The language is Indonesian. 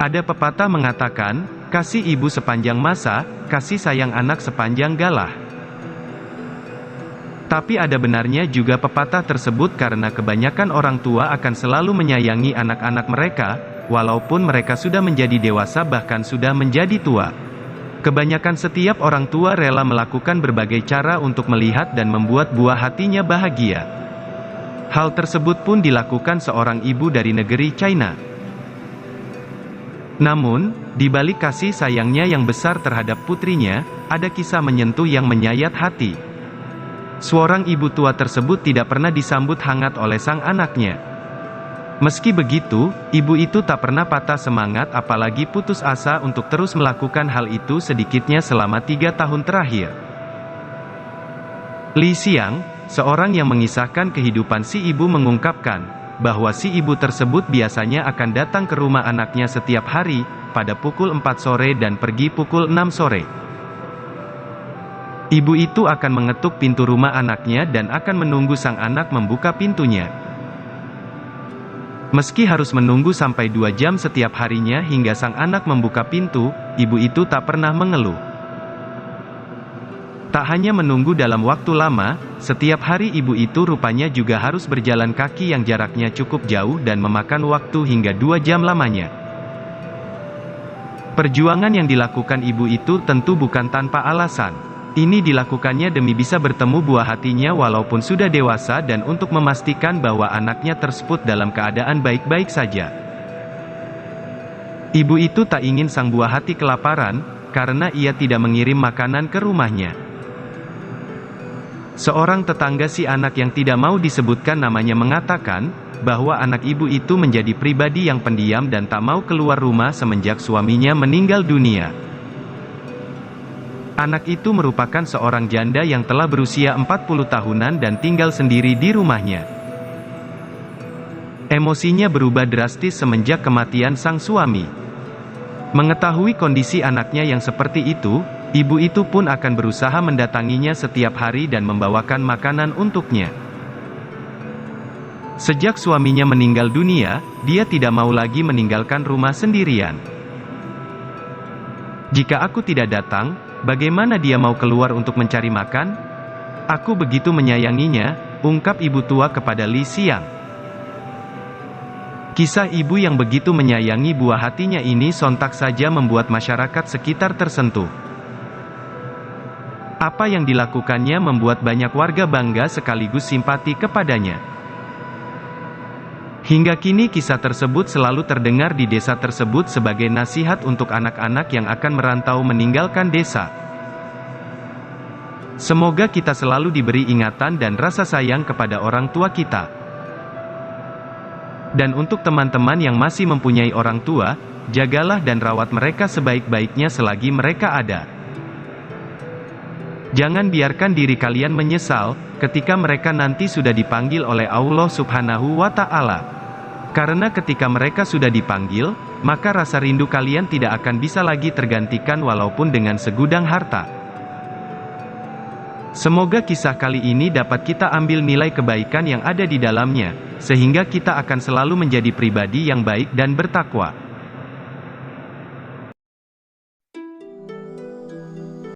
Ada pepatah mengatakan, kasih ibu sepanjang masa, kasih sayang anak sepanjang galah. Tapi ada benarnya juga pepatah tersebut karena kebanyakan orang tua akan selalu menyayangi anak-anak mereka, walaupun mereka sudah menjadi dewasa bahkan sudah menjadi tua. Kebanyakan setiap orang tua rela melakukan berbagai cara untuk melihat dan membuat buah hatinya bahagia. Hal tersebut pun dilakukan seorang ibu dari negeri China. Namun, di balik kasih sayangnya yang besar terhadap putrinya, ada kisah menyentuh yang menyayat hati. Seorang ibu tua tersebut tidak pernah disambut hangat oleh sang anaknya. Meski begitu, ibu itu tak pernah patah semangat apalagi putus asa untuk terus melakukan hal itu sedikitnya selama 3 tahun terakhir. Li Xiang, seorang yang mengisahkan kehidupan si ibu mengungkapkan, bahwa si ibu tersebut biasanya akan datang ke rumah anaknya setiap hari, pada pukul 4 sore dan pergi pukul 6 sore. Ibu itu akan mengetuk pintu rumah anaknya dan akan menunggu sang anak membuka pintunya. Meski harus menunggu sampai 2 jam setiap harinya hingga sang anak membuka pintu, ibu itu tak pernah mengeluh. Tak hanya menunggu dalam waktu lama, setiap hari ibu itu rupanya juga harus berjalan kaki yang jaraknya cukup jauh dan memakan waktu hingga 2 jam lamanya. Perjuangan yang dilakukan ibu itu tentu bukan tanpa alasan. Ini dilakukannya demi bisa bertemu buah hatinya walaupun sudah dewasa dan untuk memastikan bahwa anaknya tersebut dalam keadaan baik-baik saja. Ibu itu tak ingin sang buah hati kelaparan, karena ia tidak mengirim makanan ke rumahnya. Seorang tetangga si anak yang tidak mau disebutkan namanya mengatakan, bahwa anak ibu itu menjadi pribadi yang pendiam dan tak mau keluar rumah semenjak suaminya meninggal dunia. Anak itu merupakan seorang janda yang telah berusia 40 tahunan dan tinggal sendiri di rumahnya. Emosinya berubah drastis semenjak kematian sang suami. Mengetahui kondisi anaknya yang seperti itu, ibu itu pun akan berusaha mendatanginya setiap hari dan membawakan makanan untuknya. Sejak suaminya meninggal dunia, dia tidak mau lagi meninggalkan rumah sendirian. Jika aku tidak datang, bagaimana dia mau keluar untuk mencari makan? Aku begitu menyayanginya, ungkap ibu tua kepada Li Xiang. Kisah ibu yang begitu menyayangi buah hatinya ini sontak saja membuat masyarakat sekitar tersentuh. Apa yang dilakukannya membuat banyak warga bangga sekaligus simpati kepadanya. Hingga kini kisah tersebut selalu terdengar di desa tersebut sebagai nasihat untuk anak-anak yang akan merantau meninggalkan desa. Semoga kita selalu diberi ingatan dan rasa sayang kepada orang tua kita. Dan untuk teman-teman yang masih mempunyai orang tua, jagalah dan rawat mereka sebaik-baiknya selagi mereka ada. Jangan biarkan diri kalian menyesal, ketika mereka nanti sudah dipanggil oleh Allah Subhanahu wa Ta'ala. Karena ketika mereka sudah dipanggil, maka rasa rindu kalian tidak akan bisa lagi tergantikan walaupun dengan segudang harta. Semoga kisah kali ini dapat kita ambil nilai kebaikan yang ada di dalamnya, sehingga kita akan selalu menjadi pribadi yang baik dan bertakwa.